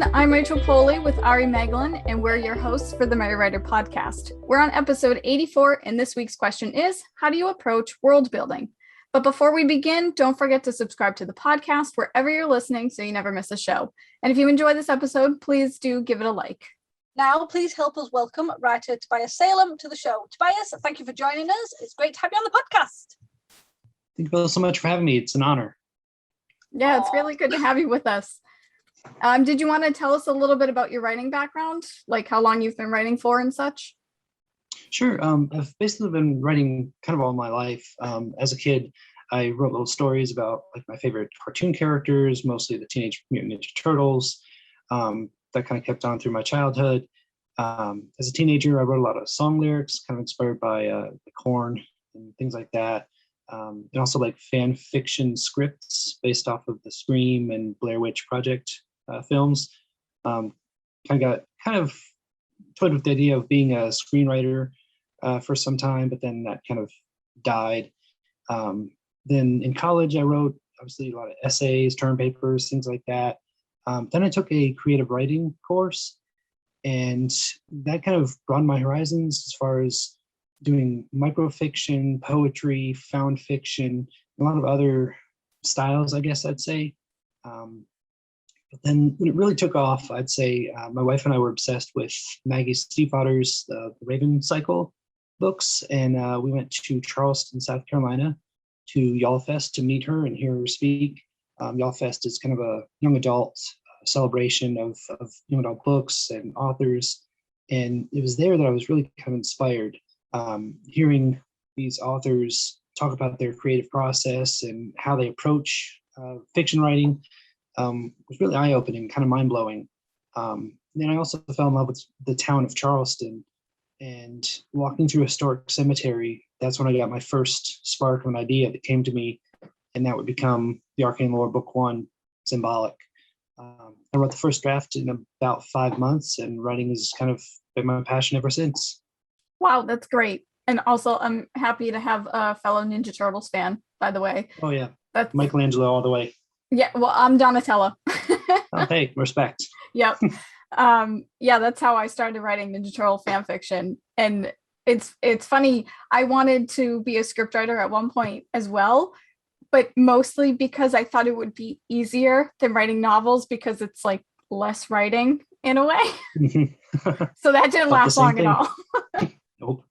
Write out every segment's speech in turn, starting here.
everyone. I'm Rachel Poley with Ari Magdalene, and we're your hosts for the My Writer podcast. We're on episode 84, and this week's question is, how do you approach world building? But before we begin, don't forget to subscribe to the podcast wherever you're listening so you never miss a show. And if you enjoy this episode, please do give it a like. Now, please help us welcome writer Tobias Salem to the show. Tobias, thank you for joining us. It's great to have you on the podcast. Thank you both so much for having me. It's an honor. Yeah, it's really good to have you with us. Did you want to tell us a little bit about your writing background, like how long you've been writing for and such? Sure. I've basically been writing kind of all my life. As a kid, I wrote little stories about like my favorite cartoon characters, mostly the Teenage Mutant Ninja Turtles. That kind of kept on through my childhood. As a teenager, I wrote a lot of song lyrics, kind of inspired by the Korn and things like that. And also like fan fiction scripts based off of the Scream and Blair Witch Project films. Kind of toyed with the idea of being a screenwriter for some time, but then that kind of died. Then in college, I wrote obviously a lot of essays, term papers, things like that. Then I took a creative writing course, and that kind of broadened my horizons as far as doing microfiction, poetry, found fiction, a lot of other styles, I guess I'd say. But then when it really took off, I'd say my wife and I were obsessed with Maggie Stiefvater's The Raven Cycle books, and we went to Charleston, South Carolina to YALLFest to meet her and hear her speak. YALLFest is kind of a young adult celebration of young adult books and authors, and it was there that I was really kind of inspired. Hearing these authors talk about their creative process and how they approach fiction writing was really eye-opening, kind of mind-blowing. Then I also fell in love with the town of Charleston, and walking through a historic cemetery, that's when I got my first spark of an idea that came to me, and that would become the Arcane Lore Book 1, Symbolic. I wrote the first draft in about 5 months, and writing has kind of been my passion ever since. Wow, that's great. And also, I'm happy to have a fellow Ninja Turtles fan, by the way. Oh, yeah. That's Michelangelo all the way. Yeah, well, I'm Donatello. Oh, hey, respect. Yep. Yeah, that's how I started writing Ninja Turtle fan fiction. And it's funny, I wanted to be a scriptwriter at one point as well, but mostly because I thought it would be easier than writing novels because it's like less writing in a way. So that didn't last long at all. Nope.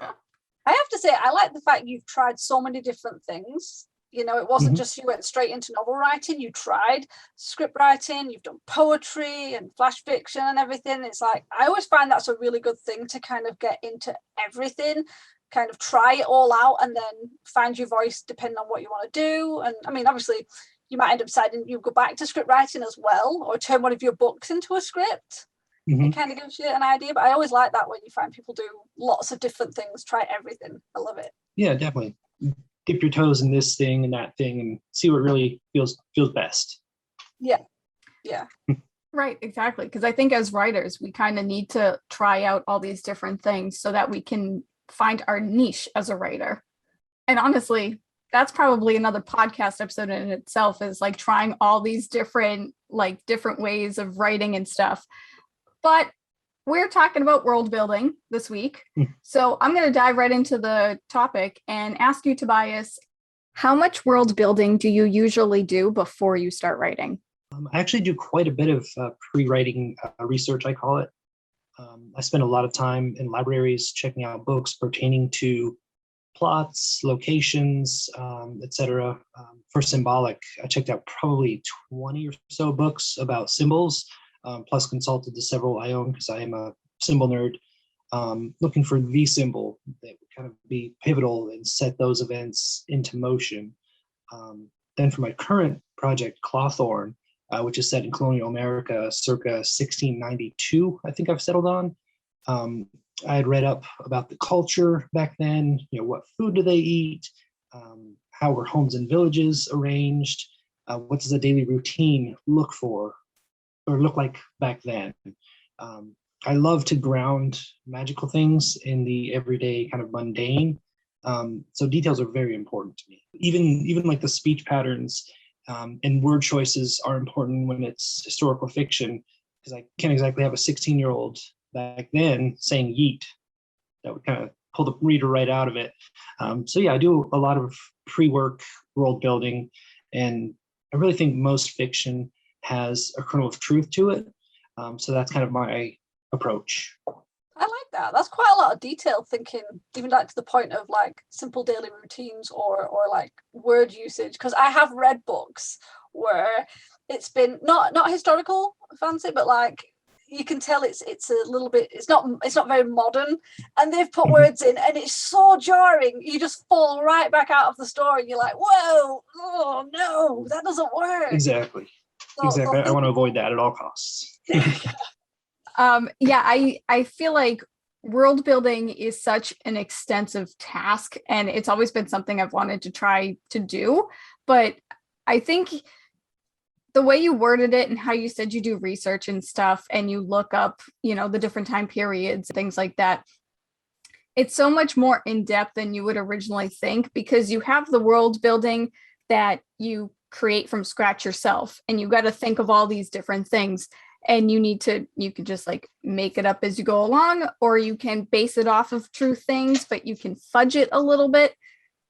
I have to say, I like the fact you've tried so many different things. You know, it wasn't just you went straight into novel writing. You tried script writing, you've done poetry and flash fiction and everything. It's like, I always find that's a really good thing to kind of get into everything, kind of try it all out and then find your voice depending on what you want to do. And I mean, obviously, you might end up deciding you go back to script writing as well, or turn one of your books into a script. It kind of gives you an idea, but I always like that when you find people do lots of different things, try everything. I love it. Yeah, definitely. Dip your toes in this thing and that thing and see what really feels best. Yeah. Right, exactly. Because I think as writers, we kind of need to try out all these different things so that we can find our niche as a writer. And honestly, that's probably another podcast episode in itself, is like trying all these different ways of writing and stuff. But we're talking about world building this week. So I'm going to dive right into the topic and ask you, Tobias, how much world building do you usually do before you start writing? I actually do quite a bit of pre-writing research, I call it. I spend a lot of time in libraries checking out books pertaining to plots, locations, etc. For Symbolic, I checked out probably 20 or so books about symbols. Plus consulted to several I own because I am a symbol nerd, looking for the symbol that would kind of be pivotal and set those events into motion. Then for my current project, Clawthorn, which is set in colonial America circa 1692, I think I've settled on. I had read up about the culture back then, what food do they eat, how were homes and villages arranged, what does a daily routine look like back then. I love to ground magical things in the everyday kind of mundane. So details are very important to me. Even like the speech patterns and word choices are important when it's historical fiction. because I can't exactly have a 16-year-old back then saying yeet. That would kind of pull the reader right out of it. So yeah, I do a lot of pre-work world building, and I really think most fiction has a kernel of truth to it. So that's kind of my approach. I like that. That's quite a lot of detailed thinking, even like to the point of like simple daily routines or like word usage. Because I have read books where it's been not historical fancy, but like you can tell it's a little bit, it's not very modern, and they've put words in and it's so jarring. You just fall right back out of the story and you're like, whoa, oh no, that doesn't work. Exactly. So I want to avoid that at all costs. Yeah, I feel like world building is such an extensive task, and it's always been something I've wanted to try to do. But I think the way you worded it and how you said you do research and stuff, and you look up, the different time periods, things like that, it's so much more in depth than you would originally think, because you have the world building that you create from scratch yourself, and you got to think of all these different things. And you can just like make it up as you go along, or you can base it off of true things, but you can fudge it a little bit.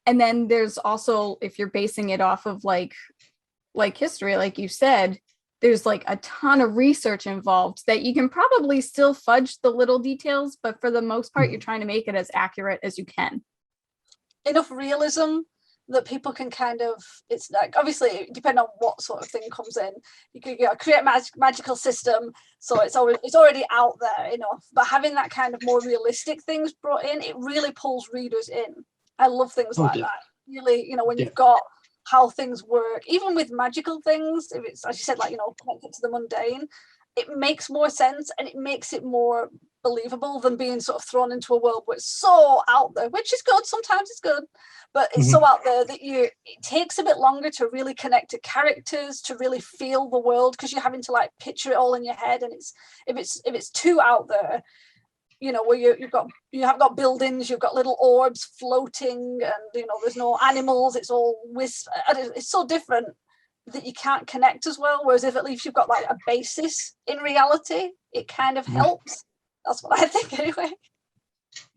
And then there's also, if you're basing it off of like history, like you said, there's like a ton of research involved that you can probably still fudge the little details, but for the most part, you're trying to make it as accurate as you can. Enough realism that people can kind of, it's like, obviously depending on what sort of thing comes in, you can create a magical system, so it's already out there enough, but having that kind of more realistic things brought in, it really pulls readers in. I love things like that, really, when you've got how things work, even with magical things, if it's, as you said, like, connected to the mundane, it makes more sense and it makes it more believable than being sort of thrown into a world where it's so out there, which is good, sometimes it's good, but it's so out there that it takes a bit longer to really connect to characters, to really feel the world, because you're having to like picture it all in your head. And if it's too out there, where you have got buildings, you've got little orbs floating, and there's no animals, it's all it's so different that you can't connect as well. Whereas if at least you've got like a basis in reality, it kind of helps. That's what I think anyway.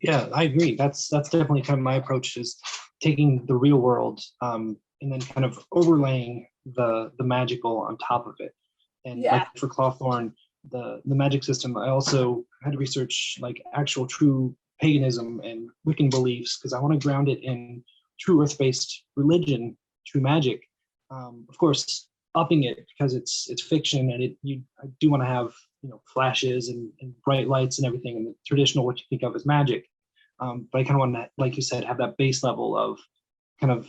Yeah, I agree. That's definitely kind of my approach, is taking the real world and then kind of overlaying the magical on top of it. And like for Clawthorne, the magic system, I also had to research like actual true paganism and Wiccan beliefs, because I want to ground it in true earth-based religion, true magic. Of course, upping it because it's fiction, and I do want to have flashes and bright lights and everything, and the traditional what you think of as magic. But I kind of want to, like you said, have that base level of kind of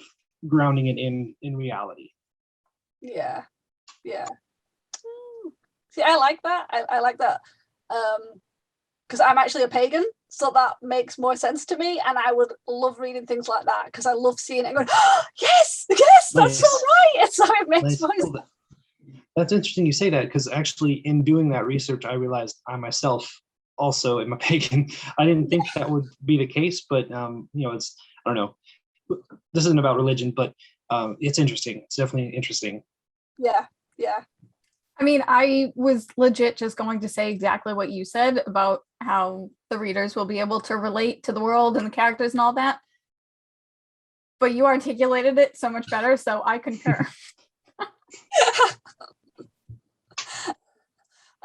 grounding it in reality. Yeah. See, I like that. I like that. Because I'm actually a pagan, so that makes more sense to me, and I would love reading things like that, because I love seeing it and going, oh, yes, that's so right. So it makes more sense. That's interesting you say that, because actually in doing that research, I realized I myself also am a pagan. I didn't think that would be the case, but it's, I don't know. This isn't about religion, but it's interesting. It's definitely interesting. Yeah. I mean, I was legit just going to say exactly what you said about how the readers will be able to relate to the world and the characters and all that. But you articulated it so much better, so I concur.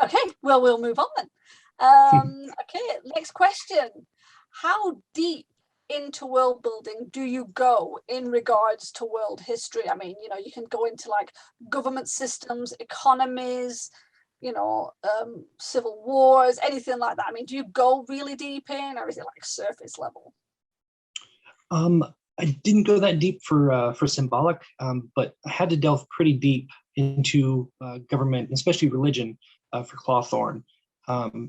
Okay, well, we'll move on then. Okay, next question. How deep into world building do you go in regards to world history? I mean, you can go into like government systems, economies, civil wars, anything like that. I mean, do you go really deep in, or is it like surface level? I didn't go that deep for symbolic, but I had to delve pretty deep into government, especially religion, for Clawthorne.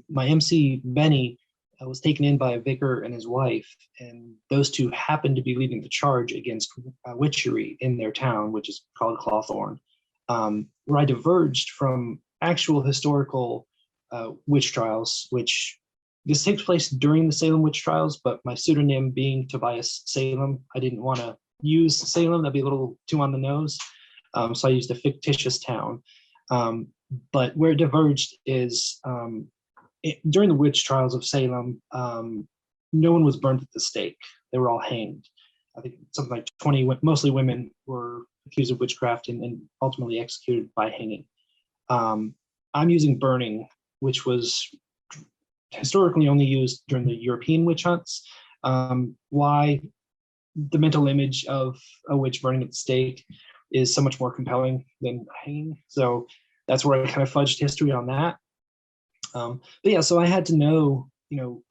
My MC Benny was taken in by a vicar and his wife, and those two happened to be leading the charge against witchery in their town, which is called Clawthorne, where I diverged from actual historical witch trials, which this takes place during the Salem witch trials, but my pseudonym being Tobias Salem, I didn't want to use Salem. That'd be a little too on the nose. So I used a fictitious town. But where it diverged is during the witch trials of Salem, no one was burned at the stake. They were all hanged. I think something like 20, mostly women, were accused of witchcraft and ultimately executed by hanging. I'm using burning, which was historically only used during the European witch hunts. Why the mental image of a witch burning at the stake is so much more compelling than hanging. So that's where I kind of fudged history on that. But yeah, so I had to know,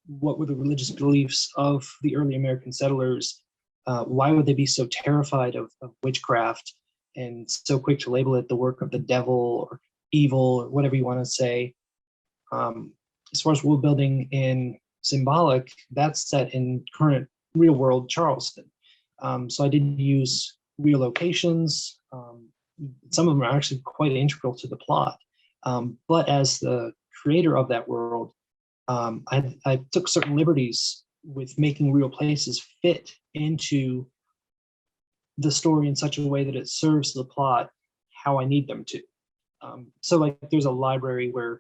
what were the religious beliefs of the early American settlers? Why would they be so terrified of witchcraft and so quick to label it the work of the devil or evil or whatever you want to say? As far as world building in symbolic, that's set in current real world Charleston. So I did use real locations. Some of them are actually quite integral to the plot. But as the creator of that world, I took certain liberties with making real places fit into the story in such a way that it serves the plot how I need them to. So like there's a library where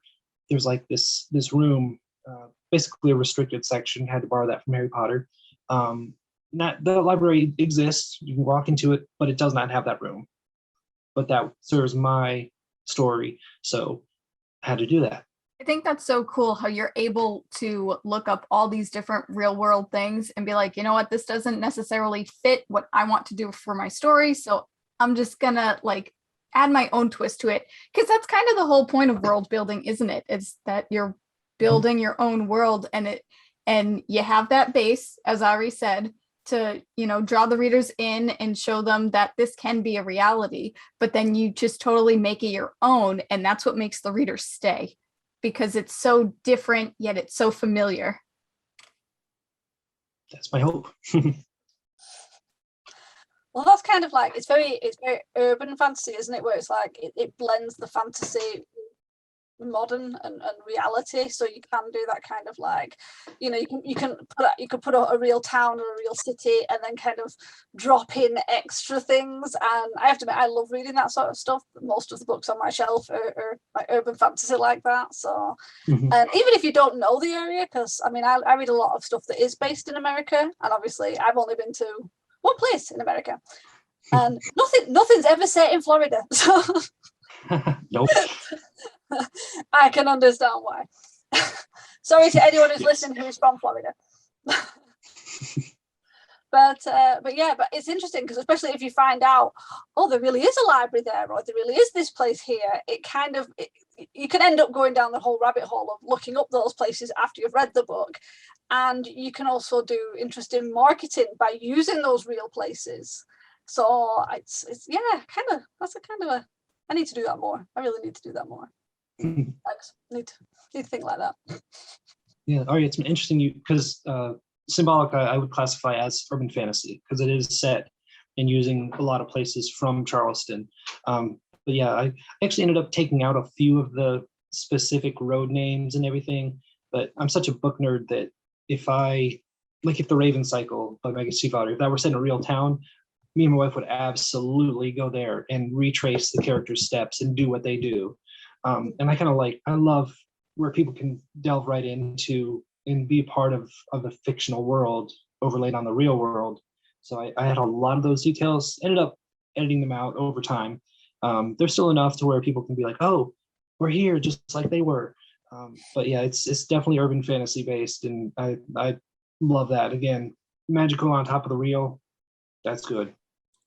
there's like this room, basically a restricted section, had to borrow that from Harry Potter. The library exists, you can walk into it, but it does not have that room. But that serves my story, so I had to do that. I think that's so cool how you're able to look up all these different real world things and be like, you know what, this doesn't necessarily fit what I want to do for my story. So I'm just gonna like add my own twist to it. Because that's kind of the whole point of world building, isn't it? It's that you're building your own world and you have that base, as Ari said, to draw the readers in and show them that this can be a reality, but then you just totally make it your own, and that's what makes the reader stay, because it's so different yet it's so familiar. That's my hope. Well, that's kind of like, it's very urban fantasy, isn't it, where it's like it blends the fantasy modern and reality, so you can do that kind of like, you can put a real town or a real city and then kind of drop in extra things. And I have to admit, I love reading that sort of stuff. Most of the books on my shelf are like urban fantasy like that. So and even if you don't know the area, because I mean I read a lot of stuff that is based in America, and obviously I've only been to one place in America, and nothing's ever set in Florida, so Nope. I can understand why. Sorry to anyone who's listening who's from Florida. But it's interesting, because especially if you find out, oh, there really is a library there, or there really is this place here, you can end up going down the whole rabbit hole of looking up those places after you've read the book. And you can also do interesting marketing by using those real places. So it's that's a kind of a, I need to do that more. I really need to do that more. Thanks. Need to think like that. Yeah, Ari, it's been interesting because symbolic I would classify as urban fantasy, because it is set in using a lot of places from Charleston. But yeah, I actually ended up taking out a few of the specific road names and everything. But I'm such a book nerd that if the Raven Cycle by Megan Stiefvater, if that were set in a real town, me and my wife would absolutely go there and retrace the characters' steps and do what they do. And I love where people can delve right into and be a part of the fictional world overlaid on the real world. So I had a lot of those details, ended up editing them out over time. There's still enough to where people can be like, oh, we're here just like they were. But yeah, it's definitely urban fantasy based, and I love that. Again, magical on top of the real, that's good.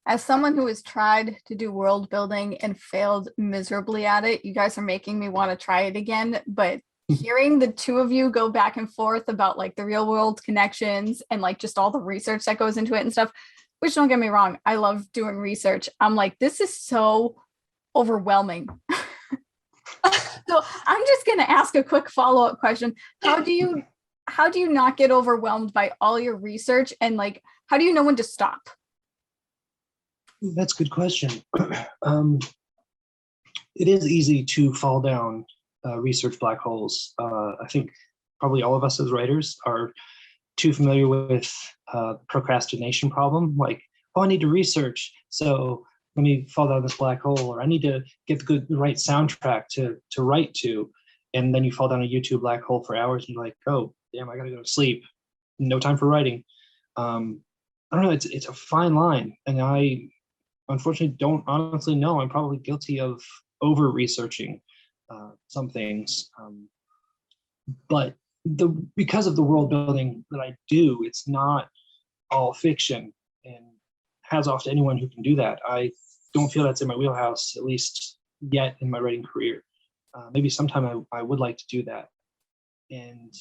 As someone who has tried to do world building and failed miserably at it, you guys are making me want to try it again. But hearing the two of you go back and forth about like the real world connections and like just all the research that goes into it and stuff, which, don't get me wrong, I love doing research. I'm like, this is so overwhelming. So I'm just going to ask a quick follow-up question. How do you not get overwhelmed by all your research, and like, how do you know when to stop? That's a good question. It is easy to fall down research black holes. I think probably all of us as writers are too familiar with procrastination problem. Like, oh, I need to research, so let me fall down this black hole, or I need to get the right soundtrack to write to. And then you fall down a YouTube black hole for hours and you're like, oh, damn, I gotta go to sleep. No time for writing. I don't know, it's a fine line. And I unfortunately don't honestly know. I'm probably guilty of over researching some things. But because of the world building that I do, it's not all fiction. And hats off to anyone who can do that. I don't feel that's in my wheelhouse, at least yet in my writing career. Maybe sometime I would like to do that. And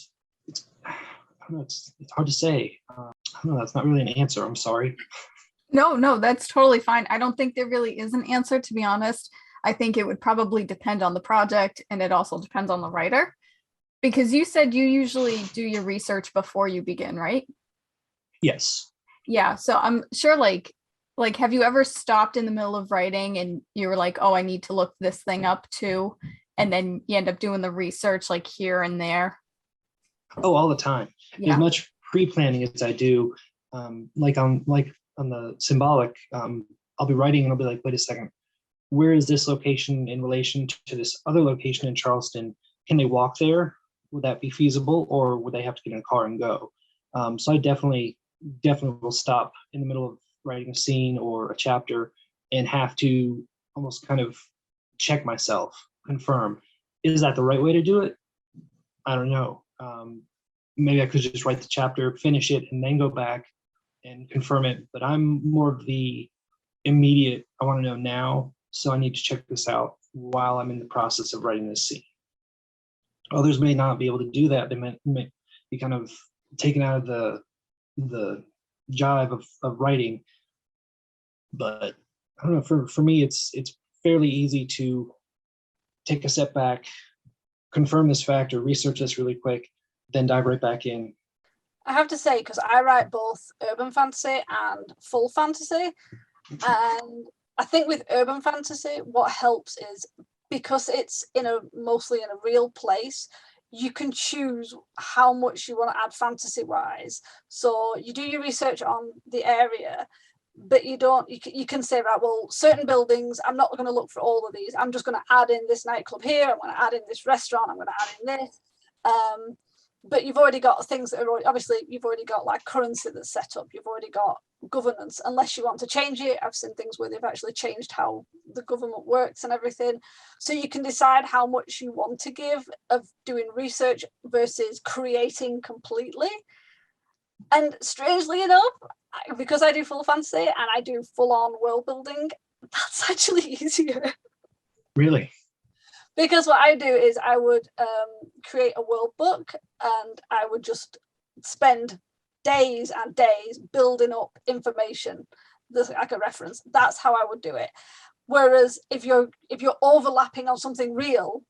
I don't know, it's hard to say. I don't know, that's not really an answer. I'm sorry. No, that's totally fine. I don't think there really is an answer, to be honest. I think it would probably depend on the project, and it also depends on the writer. Because you said you usually do your research before you begin, right? Yes. Yeah, so I'm sure like have you ever stopped in the middle of writing and you were like, oh, I need to look this thing up too, and then you end up doing the research like here and there? Oh, all the time. Yeah. As much pre-planning as I do, like on the symbolic, I'll be writing and I'll be like, wait a second, where is this location in relation to this other location in Charleston? Can they walk there? Would that be feasible, or would they have to get in a car and go? So I definitely will stop in the middle of writing a scene or a chapter and have to almost kind of check myself, confirm, is that the right way to do it? I don't know. Maybe I could just write the chapter, finish it, and then go back and confirm it. But I'm more of the immediate, I want to know now, so I need to check this out while I'm in the process of writing this scene. Others may not be able to do that. They may be kind of taken out of the jive of writing. But I don't know, for me, it's fairly easy to take a step back, confirm this fact or research this really quick, then dive right back in. I have to say, because I write both urban fantasy and full fantasy, and I think with urban fantasy, what helps is because it's mostly in a real place, you can choose how much you want to add fantasy wise. So you do your research on the area, but you can say, right, well, certain buildings, I'm not going to look for all of these. I'm just going to add in this nightclub here. I'm going to add in this restaurant. I'm going to add in this. But you've already got things that are obviously, you've already got like currency that's set up. You've already got governance, unless you want to change it. I've seen things where they've actually changed how the government works and everything. So you can decide how much you want to give of doing research versus creating completely. And strangely enough, because I do full fantasy and I do full on world building, that's actually easier. Really? Because what I do is I would create a world book and I would just spend days and days building up information that I could reference. That's how I would do it. Whereas if you're overlapping on something real,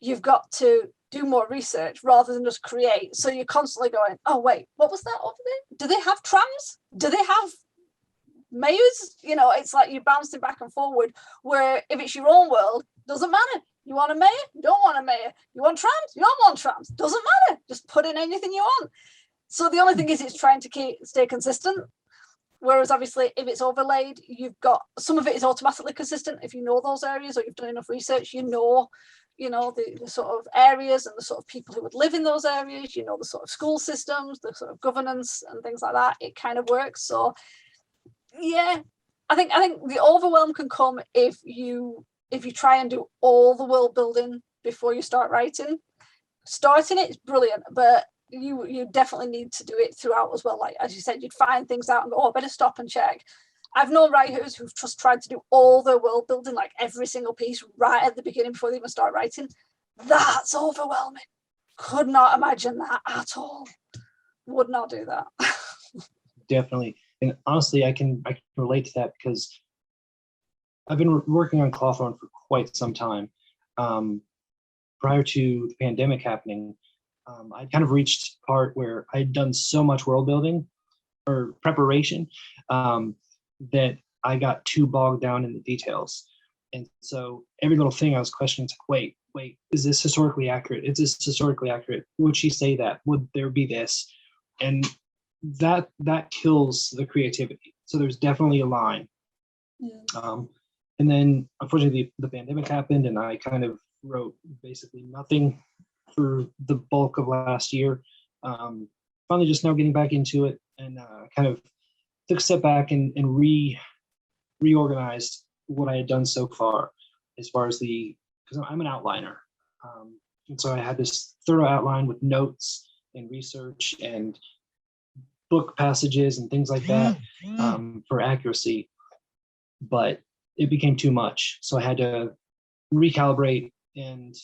you've got to do more research rather than just create. So you're constantly going, oh wait, what was that over there? Do they have trams? Do they have mayors? It's like you're bouncing back and forward, where if it's your own world, doesn't matter. You want a mayor? You don't want a mayor. You want trams? You don't want trams. Doesn't matter. Just put in anything you want. So the only thing is it's trying to stay consistent. Whereas obviously if it's overlaid, you've got some of it is automatically consistent. If you know those areas or you've done enough research, you know the sort of areas and the sort of people who would live in those areas, the sort of school systems, the sort of governance and things like that. It kind of works. So yeah, I think the overwhelm can come if you try and do all the world building before you start writing. Starting it is brilliant, but you definitely need to do it throughout as well. Like as you said, you'd find things out and go, oh, I better stop and check. I've known writers who've just tried to do all their world building, like every single piece right at the beginning before they even start writing. That's overwhelming. Could not imagine that at all. Would not do that. Definitely. And honestly, I can relate to that because I've been working on Cawthorn for quite some time. Prior to the pandemic happening, I'd kind of reached a part where I'd done so much world building or preparation that I got too bogged down in the details. And so every little thing I was questioning, wait, is this historically accurate? Is this historically accurate? Would she say that? Would there be this? And that kills the creativity. So there's definitely a line. And then unfortunately the pandemic happened, and I kind of wrote basically nothing for the bulk of last year. Finally just now getting back into it, and kind of took a step back and reorganized what I had done so far as because I'm an outliner. And so I had this thorough outline with notes and research and book passages and things like that, for accuracy. But it became too much. So I had to recalibrate and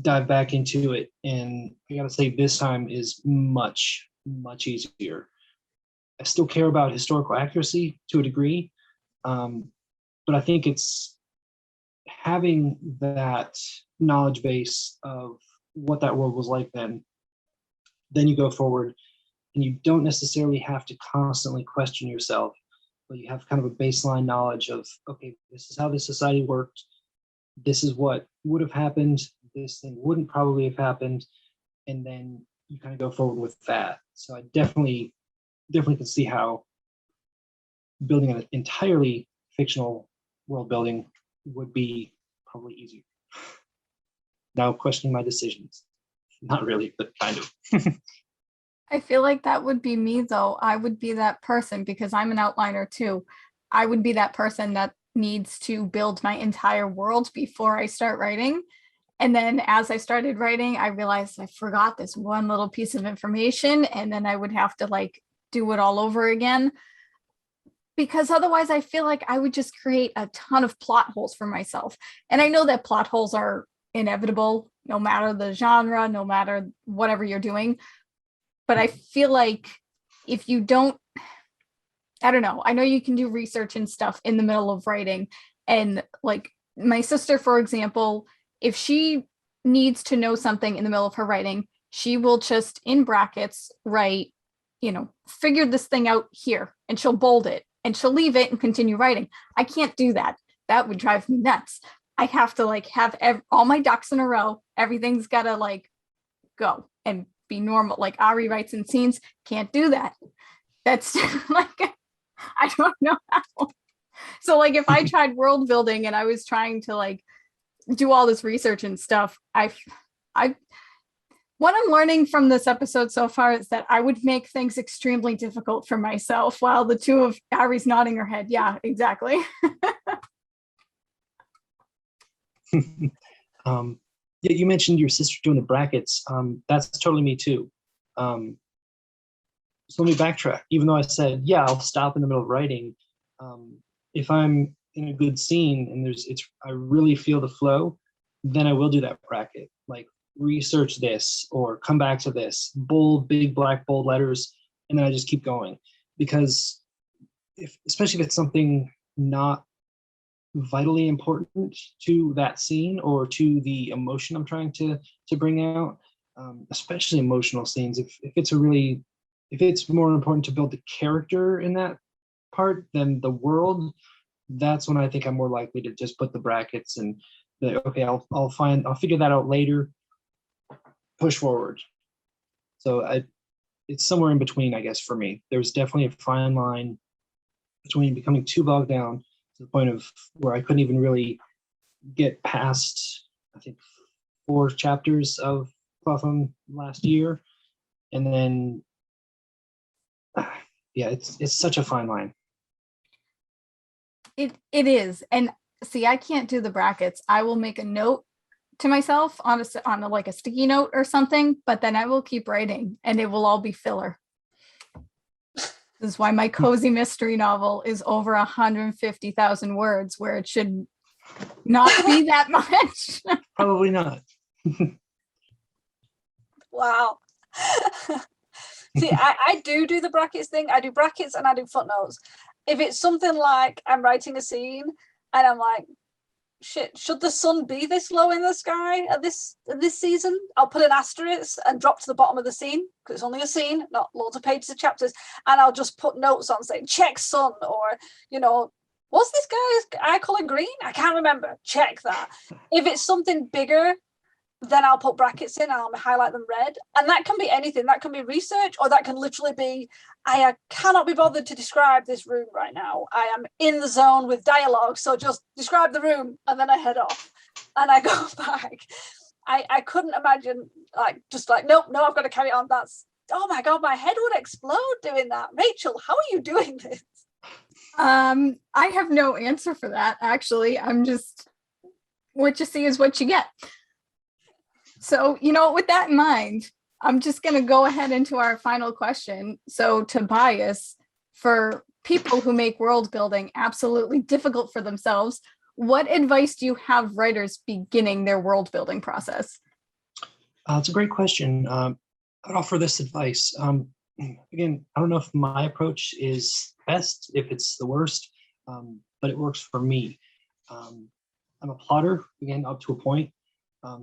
dive back into it. And I gotta say, this time is much, much easier. I still care about historical accuracy to a degree, but I think it's having that knowledge base of what that world was like then you go forward, and you don't necessarily have to constantly question yourself, but you have kind of a baseline knowledge of, okay, this is how this society worked, this is what would have happened, this thing wouldn't probably have happened, and then you kind of go forward with that. So I definitely can see how building an entirely fictional world building would be probably easier. Now questioning my decisions. Not really, but kind of. I feel like that would be me though. I would be that person because I'm an outliner too. I would be that person that needs to build my entire world before I start writing. And then as I started writing, I realized I forgot this one little piece of information, and then I would have to like do it all over again. Because otherwise I feel like I would just create a ton of plot holes for myself. And I know that plot holes are inevitable, no matter the genre, no matter whatever you're doing. But I feel like if you don't, I don't know, I know you can do research and stuff in the middle of writing. And like my sister, for example, if she needs to know something in the middle of her writing, she will just in brackets write, figure this thing out here, and she'll bold it and she'll leave it and continue writing. I can't do that. That would drive me nuts. I have to like have all my ducks in a row. Everything's got to like go and be normal. Like Ari writes in scenes, can't do that. That's like, I don't know how. So like if I tried world building and I was trying to like do all this research and stuff, what I'm learning from this episode so far is that I would make things extremely difficult for myself, while the two of Ari's nodding her head. Yeah, exactly. Yeah, you mentioned your sister doing the brackets. That's totally me too. So let me backtrack. Even though I said, yeah, I'll stop in the middle of writing. If I'm in a good scene and I really feel the flow, then I will do that bracket. Like research this or come back to this, big black bold letters, and then I just keep going. Because especially if it's something not vitally important to that scene or to the emotion I'm trying to bring out, especially emotional scenes, if it's more important to build the character in that part than the world, that's when I think I'm more likely to just put the brackets and okay, I'll figure that out later, push forward. So it's somewhere in between, I guess, for me. There's definitely a fine line between becoming too bogged down to the point of where I couldn't even really get past, I think, 4 chapters of Clotham last year. And then, yeah, it's such a fine line. It is. And see, I can't do the brackets. I will make a note to myself on a sticky note or something, but then I will keep writing and it will all be filler. This is why my cozy mystery novel is over 150,000 words, where it should not be that much. Probably not. Wow. See, I do the brackets thing. I do brackets and I do footnotes. If it's something like I'm writing a scene and I'm like, shit, should the sun be this low in the sky at this season? I'll put an asterisk and drop to the bottom of the scene, because it's only a scene, not loads of pages of chapters, and I'll just put notes on saying check sun, or what's this guy's eye color green? I can't remember. Check that. If it's something bigger, then I'll put brackets in and I'll highlight them red. And that can be anything. That can be research, or that can literally be, I cannot be bothered to describe this room right now. I am in the zone with dialogue, so just describe the room, and then I head off and I go back. I couldn't imagine nope, no, I've got to carry on. That's, oh my God, my head would explode doing that. Rachel, how are you doing this? I have no answer for that, actually. I'm just, what you see is what you get. So, with that in mind, I'm just going to go ahead into our final question. So, Tobias, for people who make world building absolutely difficult for themselves, what advice do you have writers beginning their world building process? It's a great question. I'd offer this advice. Again, I don't know if my approach is best, if it's the worst, but it works for me. I'm a plotter, again, up to a point.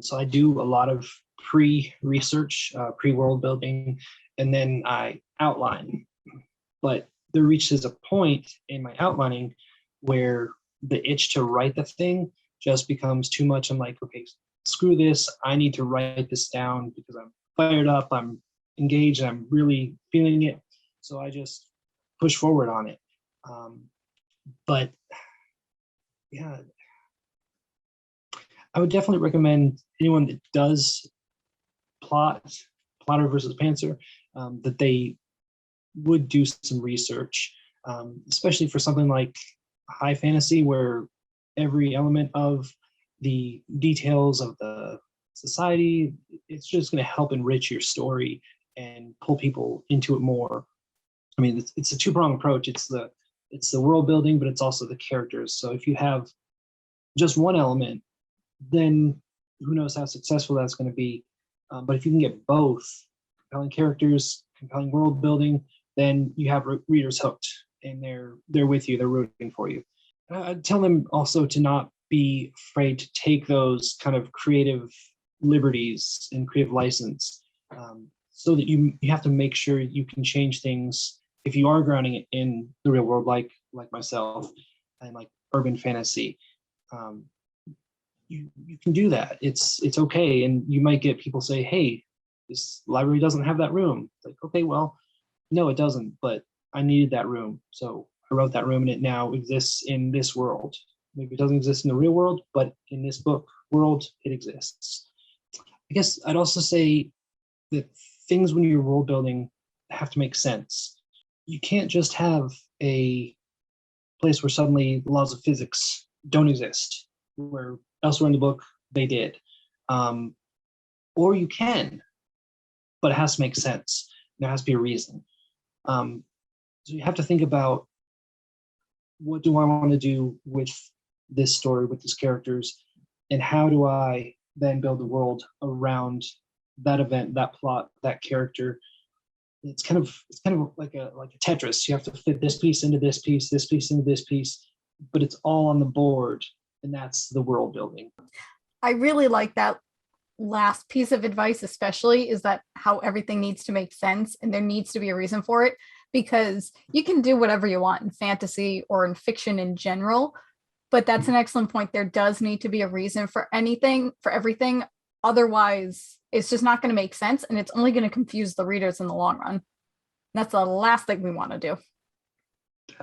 So I do a lot of pre-research, pre-world building, and then I outline. But there reaches a point in my outlining where the itch to write the thing just becomes too much. I'm like, okay, screw this. I need to write this down because I'm fired up, I'm engaged, I'm really feeling it. So I just push forward on it. But yeah, I would definitely recommend anyone that does plotter versus pantser, that they would do some research, especially for something like high fantasy, where every element of the details of the society, it's just going to help enrich your story and pull people into it more. I mean, it's a two-pronged approach. It's the world building, but it's also the characters. So if you have just one element, then who knows how successful that's going to be. But if you can get both, compelling characters, compelling world building, then you have readers hooked, and they're with you, they're rooting for you. I'd tell them also to not be afraid to take those kind of creative liberties and creative license, so that you have to make sure you can change things if you are grounding it in the real world, like myself and like urban fantasy. You can do that. It's okay. And you might get people say, hey, this library doesn't have that room. It's like, okay, well, no, it doesn't, but I needed that room. So I wrote that room, and it now exists in this world. Maybe it doesn't exist in the real world, but in this book world, it exists. I guess I'd also say that things when you're world building have to make sense. You can't just have a place where suddenly the laws of physics don't exist, where elsewhere in the book they did. Or you can, but it has to make sense. There has to be a reason. So you have to think about, what do I want to do with this story, with these characters, and how do I then build a world around that event, that plot, that character. It's kind of like a Tetris. You have to fit this piece into this piece into this piece, but it's all on the board, and that's the world building. I really like that last piece of advice, especially, is that how everything needs to make sense and there needs to be a reason for it, because you can do whatever you want in fantasy or in fiction in general, but that's an excellent point. There does need to be a reason for anything, for everything. Otherwise, it's just not going to make sense, and it's only going to confuse the readers in the long run. That's the last thing we want to do.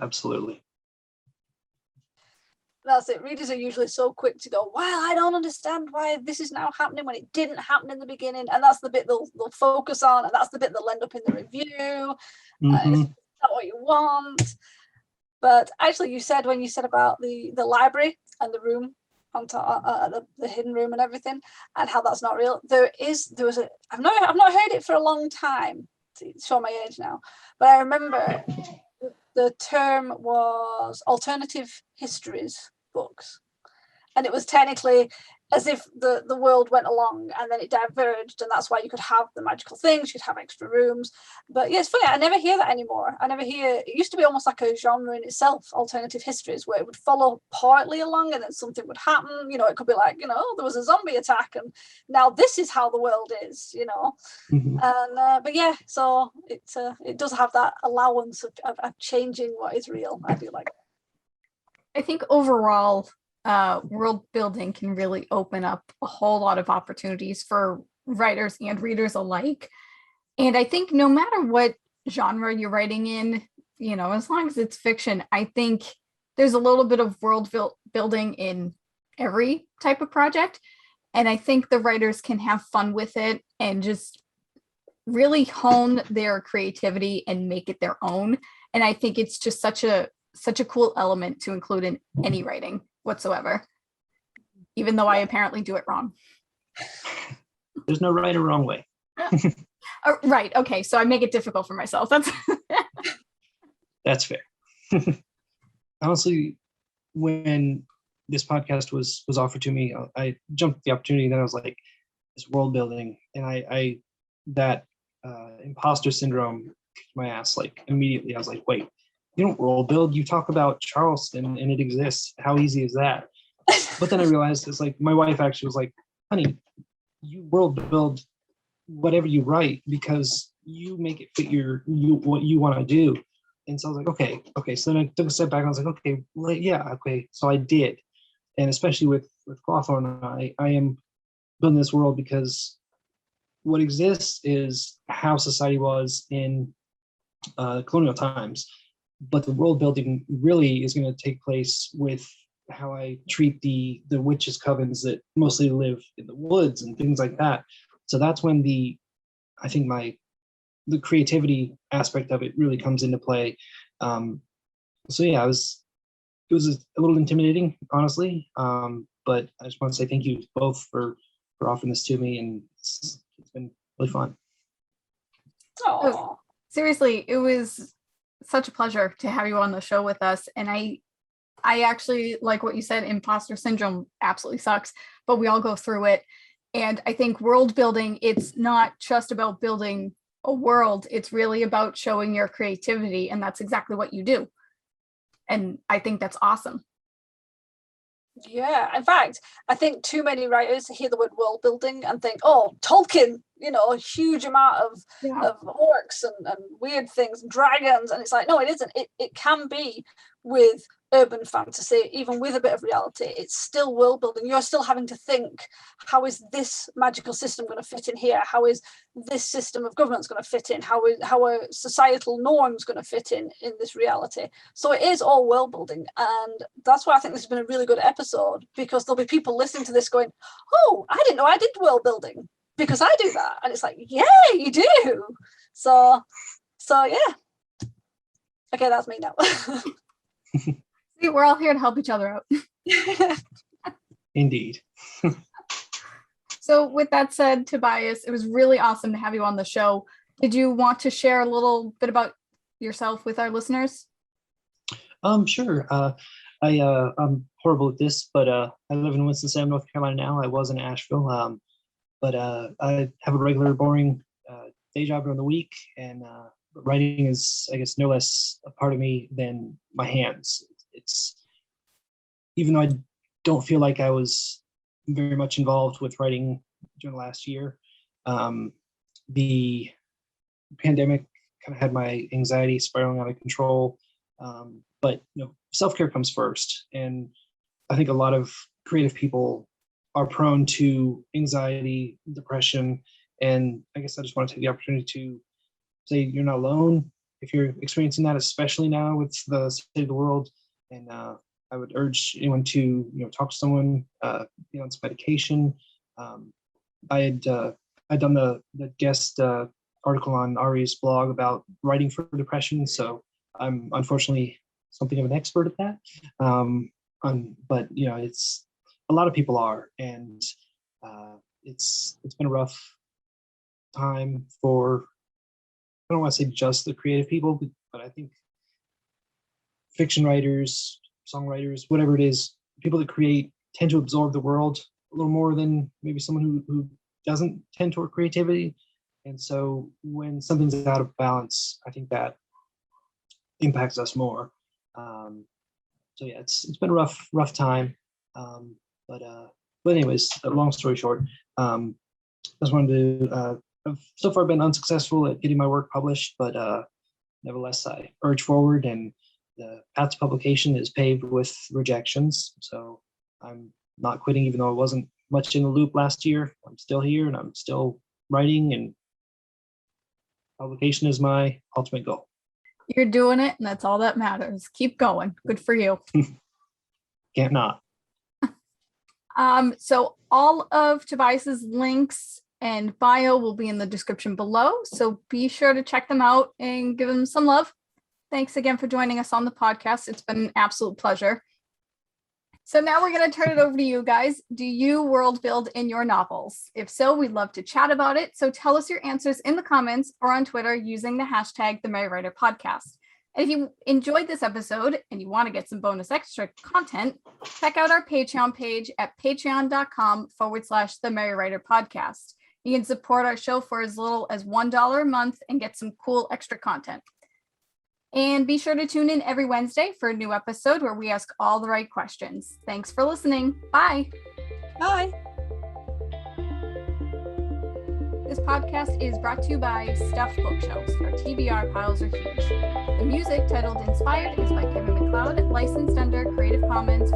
Absolutely. That's it. Readers are usually so quick to go, well, I don't understand why this is now happening when it didn't happen in the beginning. And that's the bit they'll focus on, and that's the bit they'll end up in the review. It's not what you want. But actually, when you said about the library and the room on top, the hidden room and everything, and how that's not real. I've not heard it for a long time. To show my age now, but I remember the term was alternative histories books, and it was technically as if the world went along and then it diverged, and that's why you could have the magical things, you could have extra rooms. But yeah, it's funny, I never hear that anymore. It used to be almost like a genre in itself, alternative histories, where it would follow partly along and then something would happen. It could be like, there was a zombie attack and now this is how the world is, and but yeah, so it does have that allowance of changing what is real. I do like it. I think overall, world building can really open up a whole lot of opportunities for writers and readers alike. And I think no matter what genre you're writing in, as long as it's fiction, I think there's a little bit of building in every type of project. And I think the writers can have fun with it and just really hone their creativity and make it their own. And I think it's just such a cool element to include in any writing whatsoever, even though I apparently do it wrong. There's no right or wrong way. Right. Okay. So I make it difficult for myself. That's fair. Honestly, when this podcast was offered to me, I jumped at the opportunity, and then I was like, this world building, and I that imposter syndrome kicked my ass like immediately. I was like, wait, you don't world build, you talk about Charleston and it exists. How easy is that? But then I realized it's like my wife actually was like, honey, you world build whatever you write because you make it fit what you want to do. And so I was like, okay. So then I took a step back and I was like, okay, well, yeah, okay. So I did. And especially with Cawthorn, I am building this world because what exists is how society was in colonial times. But the world building really is going to take place with how I treat the witches' covens that mostly live in the woods and things like that. So that's when the creativity aspect of it really comes into play. So yeah, it was a little intimidating, honestly. But I just want to say thank you both for offering this to me, and it's been really fun. Oh, seriously, it was such a pleasure to have you on the show with us. And I actually, like what you said, imposter syndrome absolutely sucks, but we all go through it. And I think world building, it's not just about building a world, it's really about showing your creativity. And that's exactly what you do. And I think that's awesome. Yeah, in fact, I think too many writers hear the word world building and think, oh, Tolkien, a huge amount of orcs and weird things and dragons. And it's like, no, it isn't. It can be with urban fantasy, even with a bit of reality. It's still world building. You're still having to think, how is this magical system going to fit in here? How is this system of governance going to fit in? How are societal norms going to fit in this reality? So it is all world building. And that's why I think this has been a really good episode, because there'll be people listening to this going, oh, I didn't know I did world building, because I do that. And it's like, yeah, you do. So yeah. Okay, that's me now. See, we're all here to help each other out. Indeed. So with that said, Tobias, it was really awesome to have you on the show. Did you want to share a little bit about yourself with our listeners? Sure. I'm horrible at this, but I live in Winston-Salem, North Carolina now. I was in Asheville, but I have a regular, boring day job during the week, and writing is, I guess, no less a part of me than my hands. It's even though I don't feel like I was very much involved with writing during the last year, the pandemic kind of had my anxiety spiraling out of control. But self-care comes first, and I think a lot of creative people are prone to anxiety, depression, and I guess I just want to take the opportunity to say you're not alone if you're experiencing that, especially now with the state of the world. And I would urge anyone to talk to someone, be on some medication. I'd done the guest article on Ari's blog about writing for depression, so I'm unfortunately something of an expert at that. But it's a lot of people are, and it's been a rough time for, I don't want to say just the creative people, but I think fiction writers, songwriters, whatever it is, people that create tend to absorb the world a little more than maybe someone who doesn't tend toward creativity. And so when something's out of balance, I think that impacts us more. So yeah, it's been a rough time. But anyways, long story short, I just wanted to, I've so far been unsuccessful at getting my work published, but nevertheless, I urge forward, and the path to publication is paved with rejections. So I'm not quitting, even though I wasn't much in the loop last year. I'm still here and I'm still writing, and publication is my ultimate goal. You're doing it, and that's all that matters. Keep going. Good for you. Can't not. So all of Tobias's links and bio will be in the description below. So be sure to check them out and give them some love. Thanks again for joining us on the podcast. It's been an absolute pleasure. So now we're going to turn it over to you guys. Do you world build in your novels? If so, we'd love to chat about it. So tell us your answers in the comments or on Twitter using the hashtag The Merry Writer Podcast. And if you enjoyed this episode and you want to get some bonus extra content, check out our Patreon page at patreon.com/The Merry Writer Podcast. You can support our show for as little as $1 a month and get some cool extra content. And be sure to tune in every Wednesday for a new episode where we ask all the right questions. Thanks for listening. Bye. Bye. This podcast is brought to you by Stuffed Bookshelves. Our TBR piles are huge. The music, titled Inspired, is by Kevin MacLeod, licensed under Creative Commons